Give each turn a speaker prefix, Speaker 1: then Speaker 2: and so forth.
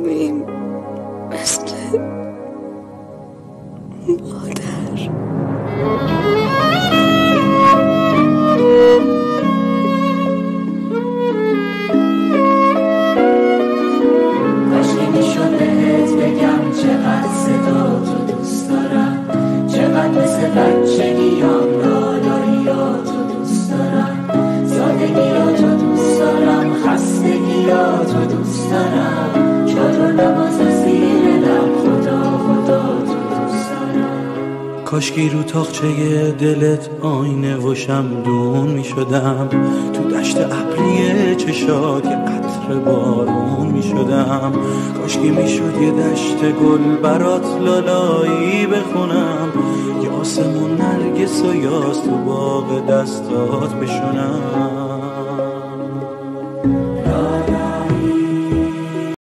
Speaker 1: تمومیم مثل مادر.
Speaker 2: کاشکی میشد بهت بگم چقدر صدا تو دوست دارم، چقدر مثل بچگیام لالاییاتو دوست دارم، سادگیاتو دوست دارم، خستگیاتو دوست دارم، چادر نماز زیر لب خدا خدا تو دوست دارم.
Speaker 3: کاشکی رو تاقچه دلت آینه و شمدون می شدم، تو دشت ابری چشات یه قطره بارون می شدم. کاشکی می شد یه دشت گل برات لالایی بخونم، یه آسمون نرگس و یاس تو باغ دستات بشونم.